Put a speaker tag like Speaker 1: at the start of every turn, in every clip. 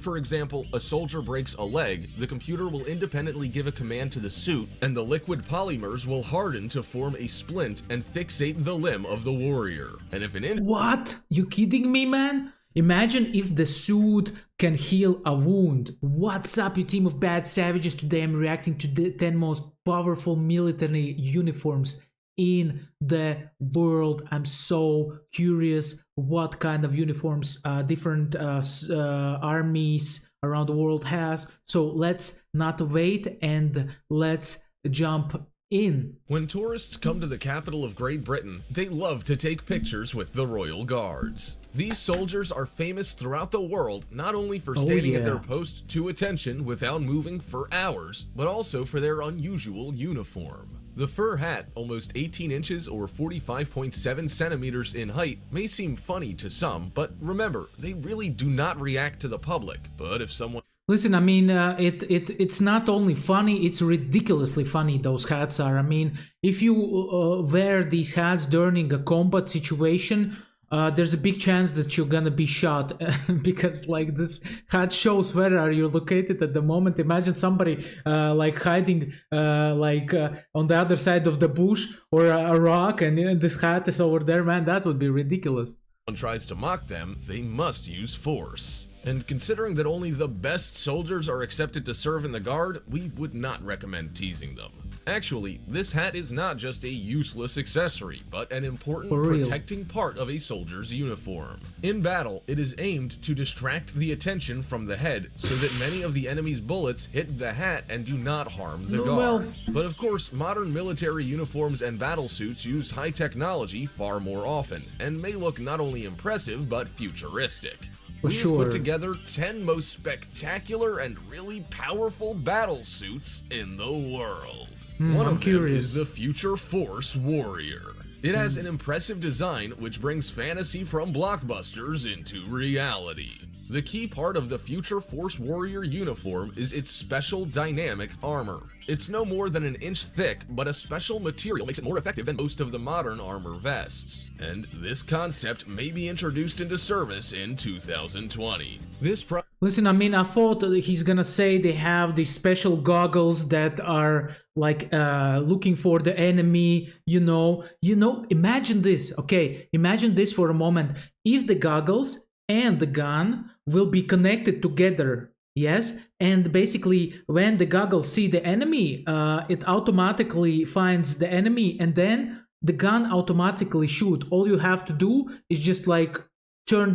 Speaker 1: For example, a soldier breaks a leg, the computer will independently give a command to the suit, and the liquid polymers will harden to form a splint and fixate the limb of the warrior. And if an
Speaker 2: What? You kidding me, man? Imagine if the suit can heal a wound. What's up, you team of bad savages? Today I'm reacting to the 10 most powerful military uniforms in the world. I'm so curious what kind of uniforms different armies around the world has. So let's not wait and let's jump in.
Speaker 1: When tourists come to the capital of Great Britain, they love to take pictures with the Royal Guards. These soldiers are famous throughout the world, not only for standing at their post to attention without moving for hours, but also for their unusual uniform. The fur hat, almost 18 inches or 45.7 centimeters in height, may seem funny to some, but remember, they really do not react to the public. But if someone...
Speaker 2: Listen, I mean, it's not only funny, it's ridiculously funny, those hats are. I mean, if you wear these hats during a combat situation, there's a big chance that you're gonna be shot because like this hat shows where are you located at the moment. Imagine somebody like hiding on the other side of the bush or a rock, and this hat is over there, man. That would be ridiculous.
Speaker 1: When someone tries to mock them, they must use force. And considering that only the best soldiers are accepted to serve in the Guard, we would not recommend teasing them. Actually, this hat is not just a useless accessory, but an important protecting part of a soldier's uniform. In battle, it is aimed to distract the attention from the head so that many of the enemy's bullets hit the hat and do not harm the Guard. But of course, modern military uniforms and battle suits use high technology far more often, and may look not only impressive but futuristic. We've put together 10 most spectacular and really powerful battle suits in the world. One of them is the Future Force Warrior. It has an impressive design which brings fantasy from blockbusters into reality. The key part of the Future Force Warrior uniform is its special dynamic armor. It's no more than an inch thick, but a special material makes it more effective than most of the modern armor vests. And this concept may be introduced into service in 2020.
Speaker 2: Listen, I mean, I thought he's gonna say they have these special goggles that are like looking for the enemy, you know, imagine this, okay? Imagine this for a moment. If the goggles and the gun will be connected together, yes, and basically when the goggles see the enemy, it automatically finds the enemy, and then the gun automatically shoot. All you have to do is just like turn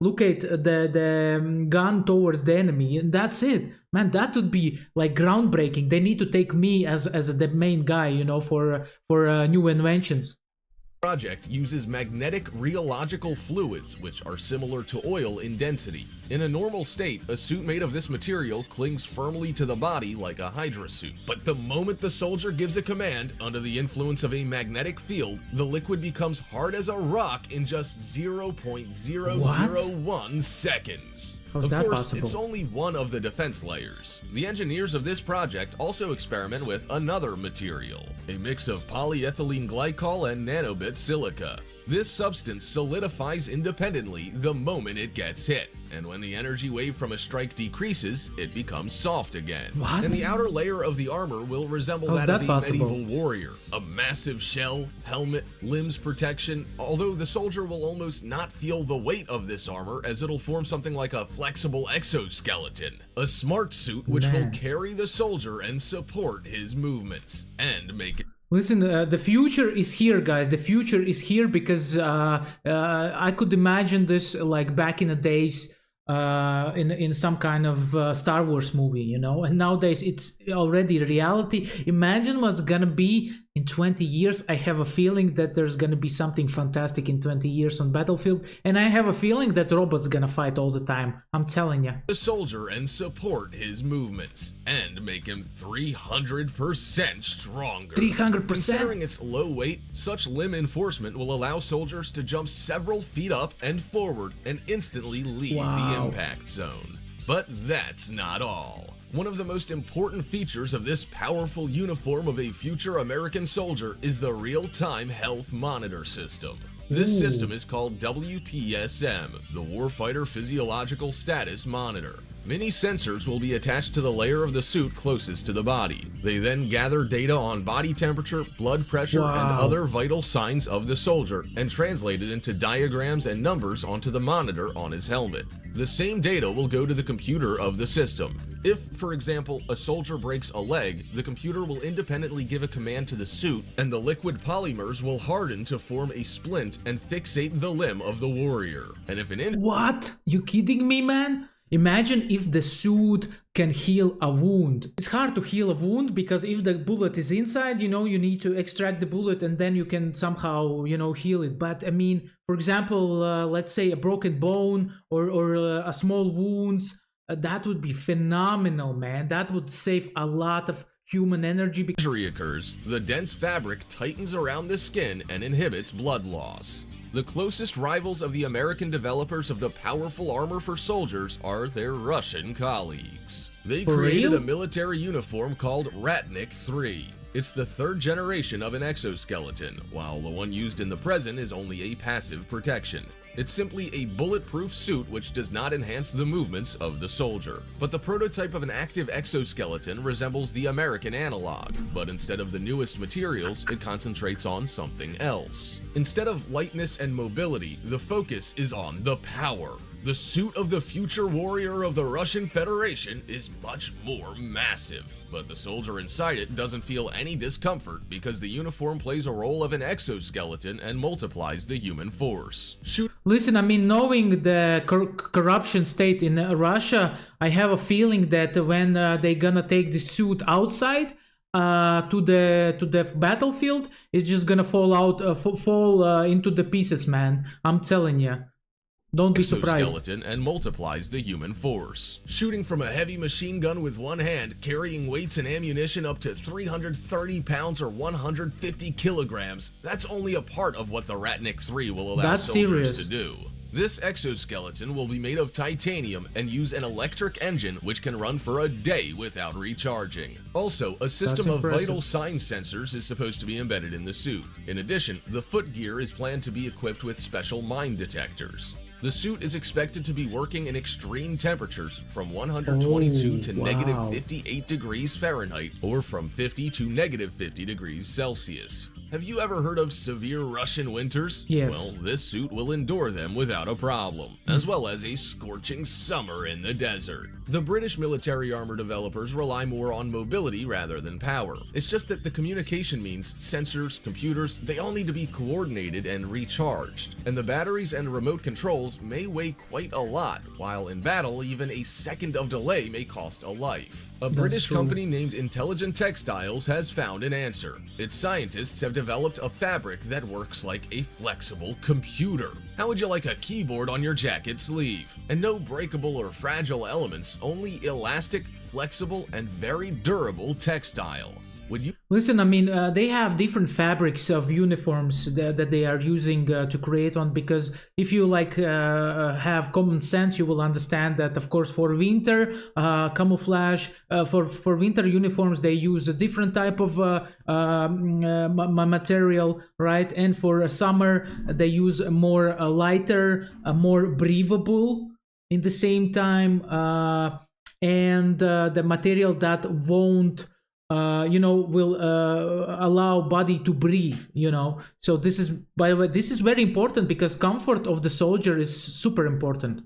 Speaker 2: locate the gun towards the enemy, and that's it, man. That would be like groundbreaking. They need to take me as the main guy, you know, for new inventions.
Speaker 1: Project uses magnetic rheological fluids, which are similar to oil in density. In a normal state, a suit made of this material clings firmly to the body like a Hydra suit. But the moment the soldier gives a command, under the influence of a magnetic field, the liquid becomes hard as a rock in just 0.001 seconds.
Speaker 2: How's that possible?
Speaker 1: It's only one of the defense layers. The engineers of this project also experiment with another material, a mix of polyethylene glycol and nanobit silica. This substance solidifies independently the moment it gets hit, and when the energy wave from a strike decreases, it becomes soft again.
Speaker 2: What?
Speaker 1: And the outer layer of the armor will resemble that of a medieval warrior. A massive shell, helmet, limbs protection, although the soldier will almost not feel the weight of this armor as it'll form something like a flexible exoskeleton. A smart suit which will carry the soldier and support his movements, and make it...
Speaker 2: Listen, the future is here, guys. The future is here because I could imagine this like back in the days in some kind of Star Wars movie, you know, and nowadays it's already reality. Imagine what's gonna be in 20 years. I have a feeling that there's gonna be something fantastic in 20 years on Battlefield, and I have a feeling that robots gonna fight all the time. I'm telling you.
Speaker 1: The soldier and support his movements and make him 300% stronger.
Speaker 2: 300%?
Speaker 1: Considering its low weight, such limb enforcement will allow soldiers to jump several feet up and forward and instantly leave the impact zone. But that's not all. One of the most important features of this powerful uniform of a future American soldier is the real-time health monitor system. This
Speaker 2: Ooh.
Speaker 1: system is called WPSM, the Warfighter Physiological Status Monitor. Many sensors will be attached to the layer of the suit closest to the body. They then gather data on body temperature, blood pressure, and
Speaker 2: Wow.
Speaker 1: other vital signs of the soldier and translate it into diagrams and numbers onto the monitor on his helmet. The same data will go to the computer of the system. If, for example, a soldier breaks a leg, the computer will independently give a command to the suit, and the liquid polymers will harden to form a splint and fixate the limb of the warrior. And if an
Speaker 2: What? You kidding me, man? Imagine if the suit can heal a wound. It's hard to heal a wound because if the bullet is inside, you need to extract the bullet and then you can somehow, heal it. But I mean, for example, let's say a broken bone or a small wounds, that would be phenomenal, man. That would save a lot of human energy.
Speaker 1: injury occurs, the dense fabric tightens around the skin and inhibits blood loss. The closest rivals of the American developers of the powerful armor for soldiers are their Russian colleagues. They
Speaker 2: For
Speaker 1: created
Speaker 2: real?
Speaker 1: a military uniform called Ratnik 3. It's the third generation of an exoskeleton, while the one used in the present is only a passive protection. It's simply a bulletproof suit which does not enhance the movements of the soldier. But the prototype of an active exoskeleton resembles the American analog, but instead of the newest materials, it concentrates on something else. Instead of lightness and mobility, the focus is on the power. The suit of the future warrior of the Russian Federation is much more massive, but the soldier inside it doesn't feel any discomfort because the uniform plays a role of an exoskeleton and multiplies the human force.
Speaker 2: Listen, I mean, knowing the corruption state in Russia, I have a feeling that when they're gonna take the suit outside to the battlefield, it's just gonna fall into the pieces, man. I'm telling you. Don't be surprised.
Speaker 1: Exoskeleton and multiplies the human force. Shooting from a heavy machine gun with one hand, carrying weights and ammunition up to 330 pounds or 150 kilograms, that's only a part of what the Ratnik 3 will allow
Speaker 2: That's
Speaker 1: soldiers
Speaker 2: serious.
Speaker 1: to do. This exoskeleton will be made of titanium and use an electric engine which can run for a day without recharging. Also, a system of
Speaker 2: impressive.
Speaker 1: vital sign sensors is supposed to be embedded in the suit. In addition, the footgear is planned to be equipped with special mine detectors. The suit is expected to be working in extreme temperatures from 122 to
Speaker 2: wow.
Speaker 1: negative 58 degrees Fahrenheit or from 50 to negative 50 degrees Celsius. Have you ever heard of severe Russian winters?
Speaker 2: Yes.
Speaker 1: Well, this suit will endure them without a problem, as well as a scorching summer in the desert. The British military armor developers rely more on mobility rather than power. It's just that the communication means, sensors, computers, they all need to be coordinated and recharged. And the batteries and remote controls may weigh quite a lot, while in battle, even a second of delay may cost a life. A British
Speaker 2: true.
Speaker 1: company named Intelligent Textiles has found an answer. Its scientists have developed a fabric that works like a flexible computer. How would you like a keyboard on your jacket sleeve? And no breakable or fragile elements, only elastic, flexible, and very durable textile. Would you
Speaker 2: Listen, I mean, they have different fabrics of uniforms that they are using to create on, because if you have common sense, you will understand that, of course, for winter camouflage, for winter uniforms, they use a different type of material, right? And for summer, they use a more lighter, more breathable in the same time, and the material that won't will allow body to breathe, So this is, by the way, this is very important because comfort of the soldier is super important.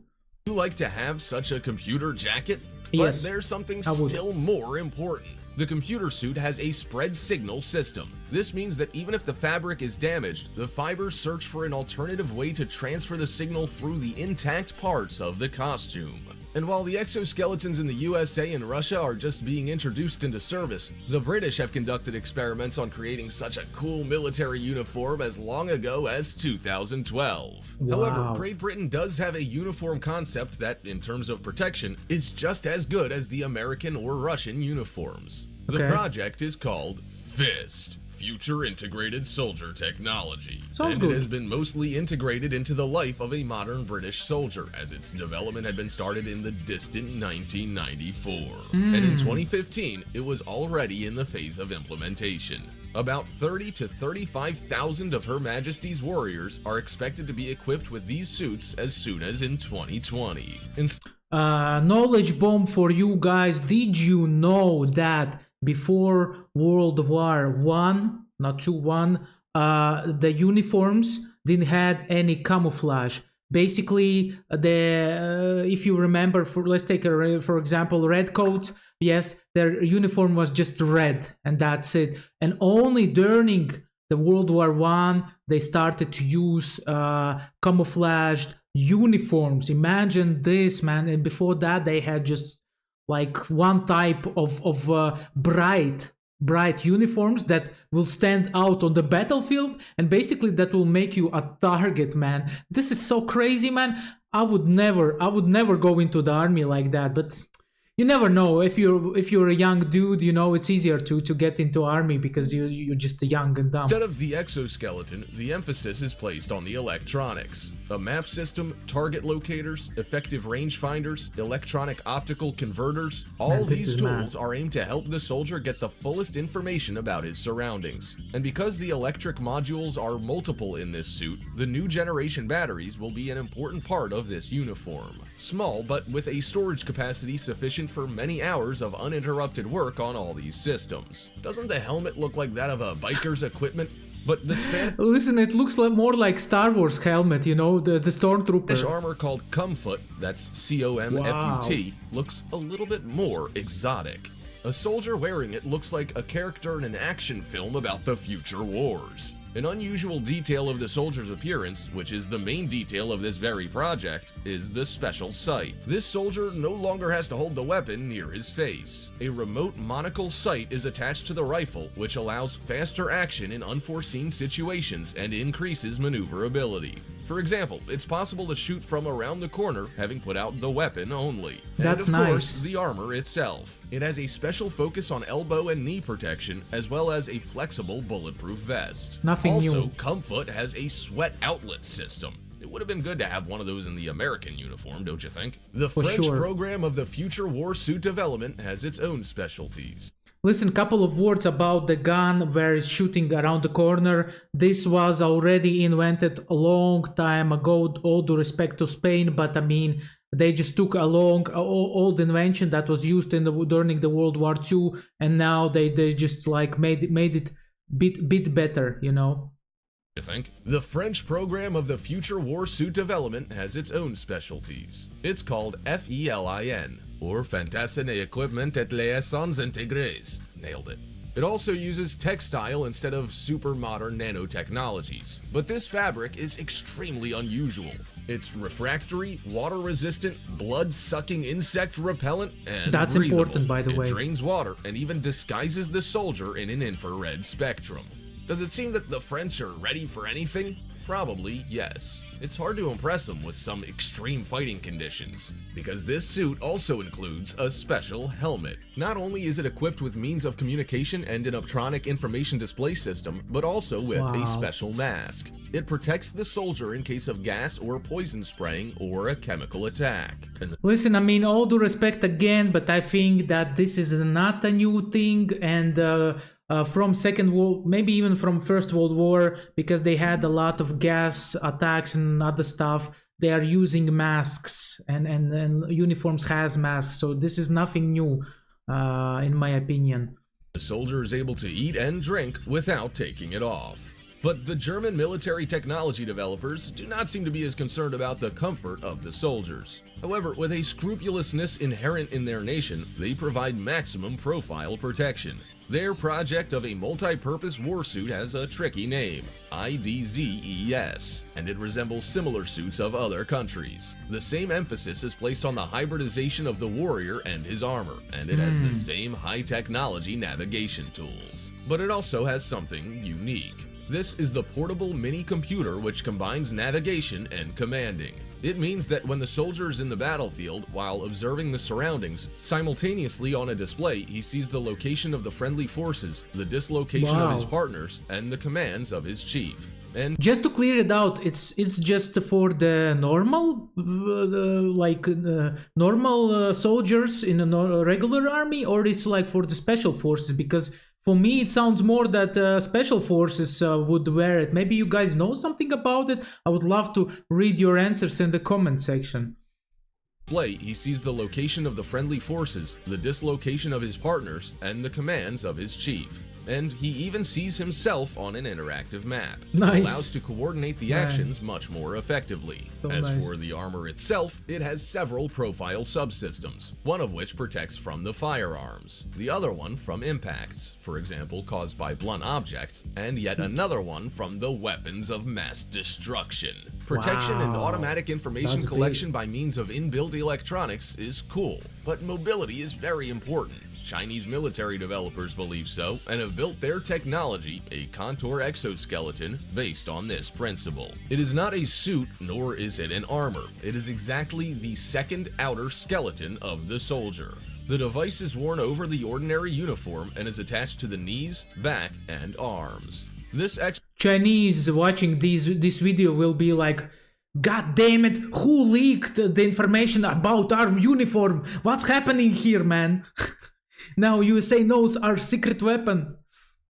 Speaker 1: like to have such a computer jacket? But
Speaker 2: Yes,
Speaker 1: there's something
Speaker 2: I would.
Speaker 1: still more important. The computer suit has a spread signal system. This means that even if the fabric is damaged, the fibers search for an alternative way to transfer the signal through the intact parts of the costume. And while the exoskeletons in the USA and Russia are just being introduced into service, the British have conducted experiments on creating such a cool military uniform as long ago as 2012.
Speaker 2: Wow.
Speaker 1: However, Great Britain does have a uniform concept that, in terms of protection, is just as good as the American or Russian uniforms. The
Speaker 2: Okay.
Speaker 1: project is called FIST. Future Integrated Soldier Technology,
Speaker 2: Sounds
Speaker 1: and
Speaker 2: good.
Speaker 1: it has been mostly integrated into the life of a modern British soldier, as its development had been started in the distant 1994. And in 2015, it was already in the phase of implementation. About 30 to 35,000 of Her Majesty's warriors are expected to be equipped with these suits as soon as in 2020.
Speaker 2: Knowledge bomb for you guys. Did you know that before World War One, not two one, the uniforms didn't have any camouflage? Basically, if you remember, let's take for example red coats. Yes, their uniform was just red, and that's it. And only during the World War One they started to use camouflaged uniforms. Imagine this, man! And before that, they had just like one type of bright uniforms that will stand out on the battlefield, and basically that will make you a target, man. This is so crazy, man. I would never go into the army like that, but you never know. If you're a young dude, you know, it's easier to get into army because you're just young and dumb.
Speaker 1: Instead of the exoskeleton, the emphasis is placed on the electronics. A map system, target locators, effective rangefinders, electronic optical converters, all these tools are aimed to help the soldier get the fullest information about his surroundings. And because the electric modules are multiple in this suit, the new generation batteries will be an important part of this uniform. Small, but with a storage capacity sufficient for many hours of uninterrupted work on all these systems. Doesn't the helmet look like that of a biker's equipment? But the Spanish...
Speaker 2: Listen, it looks more like Star Wars helmet, you know, the stormtrooper.
Speaker 1: armor called Comfut, that's C-O-M-F-U-T, looks a little bit more exotic. A soldier wearing it looks like a character in an action film about the future wars. An unusual detail of the soldier's appearance, which is the main detail of this very project, is the special sight. This soldier no longer has to hold the weapon near his face. A remote monocle sight is attached to the rifle, which allows faster action in unforeseen situations and increases maneuverability. For example, it's possible to shoot from around the corner, having put out the weapon only.
Speaker 2: That's
Speaker 1: and of course,
Speaker 2: nice.
Speaker 1: the armor itself. It has a special focus on elbow and knee protection, as well as a flexible bulletproof vest.
Speaker 2: Nothing
Speaker 1: also,
Speaker 2: new.
Speaker 1: Comfut has a sweat outlet system. It would have been good to have one of those in the American uniform, don't you think? The French program of the future war suit development has its own specialties.
Speaker 2: Listen, couple of words about the gun where it's shooting around the corner. This was already invented a long time ago, all due respect to Spain, but I mean, they just took a old invention that was used during the World War II, and now they just like made it bit better, you know.
Speaker 1: You think? The French program of the future war suit development has its own specialties. It's called FELIN, or Fantassin et Equipment et Liaisons Intégrées. Nailed it. It also uses textile instead of super modern nanotechnologies. But this fabric is extremely unusual. It's refractory, water-resistant, blood-sucking insect repellent, and
Speaker 2: that's
Speaker 1: breathable.
Speaker 2: Important, by the way.
Speaker 1: It drains water and even disguises the soldier in an infrared spectrum. Does it seem that the French are ready for anything? Probably, yes. It's hard to impress them with some extreme fighting conditions, because this suit also includes a special helmet. Not only is it equipped with means of communication and an optronic information display system, but also with a special mask. It protects the soldier in case of gas or poison spraying or a chemical attack.
Speaker 2: Listen, I mean, all due respect again, but I think that this is not a new thing, and from Second World, maybe even from First World War, because they had a lot of gas attacks and other stuff. They are using masks, and uniforms has masks, so this is nothing new, in my opinion.
Speaker 1: The soldier is able to eat and drink without taking it off. But the German military technology developers do not seem to be as concerned about the comfort of the soldiers. However, with a scrupulousness inherent in their nation, they provide maximum profile protection. Their project of a multi-purpose warsuit has a tricky name, IDZES, and it resembles similar suits of other countries. The same emphasis is placed on the hybridization of the warrior and his armor, and it has the same high-technology navigation tools. But it also has something unique. This is the portable mini-computer which combines navigation and commanding. It means that when the soldier is in the battlefield, while observing the surroundings, simultaneously on a display he sees the location of the friendly forces, the dislocation of his partners, and the commands of his chief. And
Speaker 2: just to clear it out, it's just for the normal, normal soldiers in a regular army, or it's like for the special forces? Because For me, it sounds more that special forces would wear it. Maybe you guys know something about it. I would love to read your answers in the comment section.
Speaker 1: Play, he sees the location of the friendly forces, the dislocation of his partners, and the commands of his chief. And he even sees himself on an interactive map.
Speaker 2: Nice.
Speaker 1: It allows to coordinate the actions much more effectively.
Speaker 2: So
Speaker 1: As
Speaker 2: nice.
Speaker 1: for the armor itself, it has several profile subsystems, one of which protects from the firearms, the other one from impacts, for example caused by blunt objects, and yet another one from the weapons of mass destruction. Protection and
Speaker 2: Wow.
Speaker 1: automatic information
Speaker 2: That's
Speaker 1: collection
Speaker 2: big.
Speaker 1: by means of inbuilt electronics is cool, but mobility is very important. Chinese military developers believe so and have built their technology, a contour exoskeleton, based on this principle. It is not a suit, nor is it an armor. It is exactly the second outer skeleton of the soldier. The device is worn over the ordinary uniform and is attached to the knees, back, and arms. This
Speaker 2: Chinese watching this video will be like, God damn it, who leaked the information about our uniform? What's happening here, man? Now USA knows our secret weapon.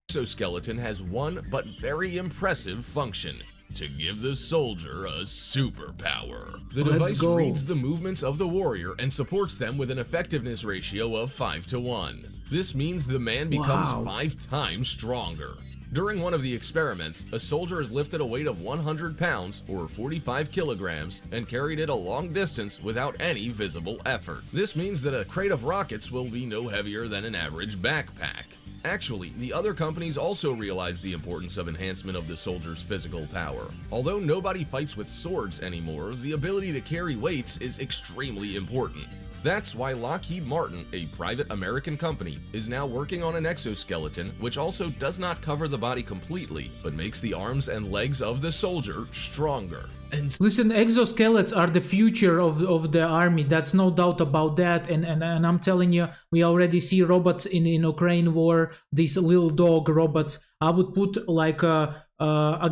Speaker 1: exoskeleton has one but very impressive function: to give the soldier a superpower. The
Speaker 2: Let's
Speaker 1: device
Speaker 2: go.
Speaker 1: reads the movements of the warrior and supports them with an effectiveness ratio of 5-to-1. This means the man becomes
Speaker 2: Wow.
Speaker 1: 5 times stronger. During one of the experiments, a soldier is lifted a weight of 100 pounds or 45 kilograms and carried it a long distance without any visible effort. This means that a crate of rockets will be no heavier than an average backpack. Actually, the other companies also realize the importance of enhancement of the soldier's physical power. Although nobody fights with swords anymore, the ability to carry weights is extremely important. That's why Lockheed Martin, a private American company, is now working on an exoskeleton which also does not cover the body completely, but makes the arms and legs of the soldier stronger. And
Speaker 2: Listen, exoskeletons are the future of the army. That's no doubt about that. And I'm telling you, we already see robots in Ukraine war. These little dog robots. I would put like a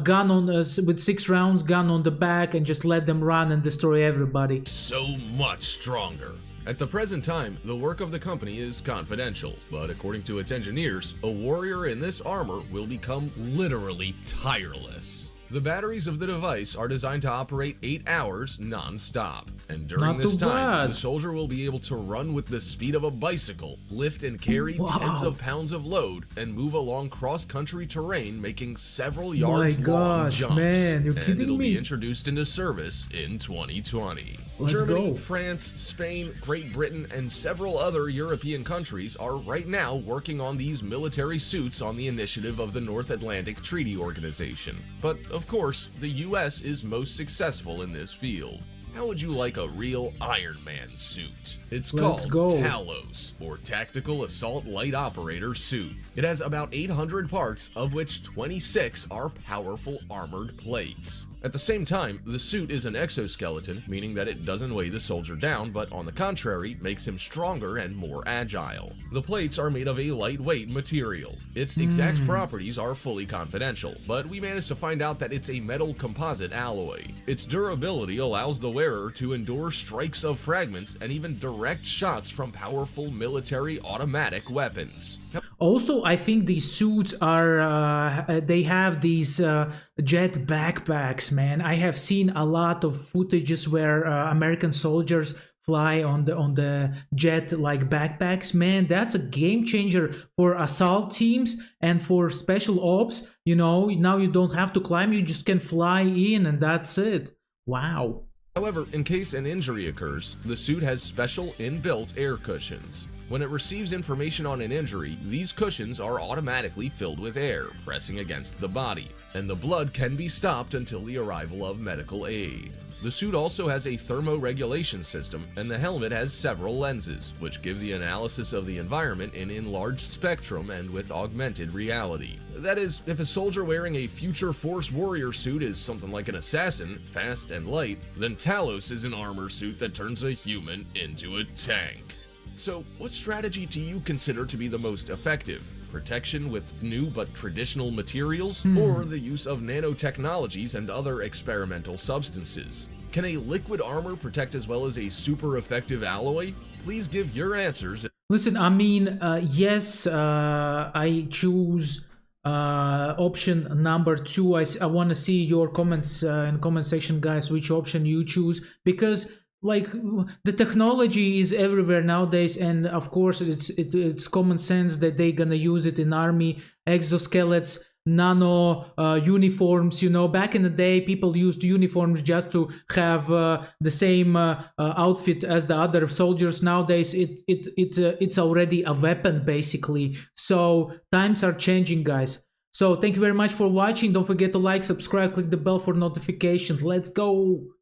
Speaker 2: gun on with 6 rounds, gun on the back, and just let them run and destroy everybody.
Speaker 1: so much stronger. At the present time, the work of the company is confidential, but according to its engineers, a warrior in this armor will become literally tireless. The batteries of the device are designed to operate 8 hours non-stop, and during
Speaker 2: Not
Speaker 1: this
Speaker 2: too
Speaker 1: time,
Speaker 2: bad.
Speaker 1: the soldier will be able to run with the speed of a bicycle, lift and carry
Speaker 2: Wow.
Speaker 1: tens of pounds of load, and move along cross-country terrain, making several yards long
Speaker 2: gosh,
Speaker 1: jumps.
Speaker 2: man, you're
Speaker 1: and
Speaker 2: kidding
Speaker 1: it'll
Speaker 2: me.
Speaker 1: be introduced into service in 2020.
Speaker 2: Let's
Speaker 1: Germany,
Speaker 2: go.
Speaker 1: France, Spain, Great Britain, and several other European countries are right now working on these military suits on the initiative of the North Atlantic Treaty Organization. But of course, the US is most successful in this field. How would you like a real Iron Man suit? It's
Speaker 2: Let's
Speaker 1: called
Speaker 2: go.
Speaker 1: Talos, or Tactical Assault Light Operator Suit. It has about 800 parts, of which 26 are powerful armored plates. At the same time, the suit is an exoskeleton, meaning that it doesn't weigh the soldier down, but on the contrary, makes him stronger and more agile. The plates are made of a lightweight material. Its exact properties are fully confidential, but we managed to find out that it's a metal composite alloy. Its durability allows the wearer to endure strikes of fragments and even direct shots from powerful military automatic weapons.
Speaker 2: Also, I think these suits are they have these jet backpacks, man. I have seen a lot of footages where American soldiers fly on the jet like backpacks. Man, that's a game changer for assault teams and for special ops. You know, now you don't have to climb, you just can fly in and that's it. Wow.
Speaker 1: However, in case an injury occurs, the suit has special inbuilt air cushions. When it receives information on an injury, these cushions are automatically filled with air, pressing against the body, and the blood can be stopped until the arrival of medical aid. The suit also has a thermoregulation system, and the helmet has several lenses, which give the analysis of the environment in enlarged spectrum and with augmented reality. That is, if a soldier wearing a future Force Warrior suit is something like an assassin, fast and light, then Talos is an armor suit that turns a human into a tank. So, what strategy do you consider to be the most effective? Protection with new but traditional materials, or the use of nanotechnologies and other experimental substances? Can a liquid armor protect as well as a super effective alloy? Please please give your answers.
Speaker 2: Listen, I mean, yes, I choose option number 2. I want to see your comments in comment section, guys, which option you choose, because like the technology is everywhere nowadays, and of course it's common sense that they're gonna use it in army, exoskeletons, nano uniforms. You know, back in the day people used uniforms just to have the same outfit as the other soldiers. Nowadays it's already a weapon basically. So times are changing, guys. So thank you very much for watching. Don't forget to like, subscribe, click the bell for notifications. Let's go.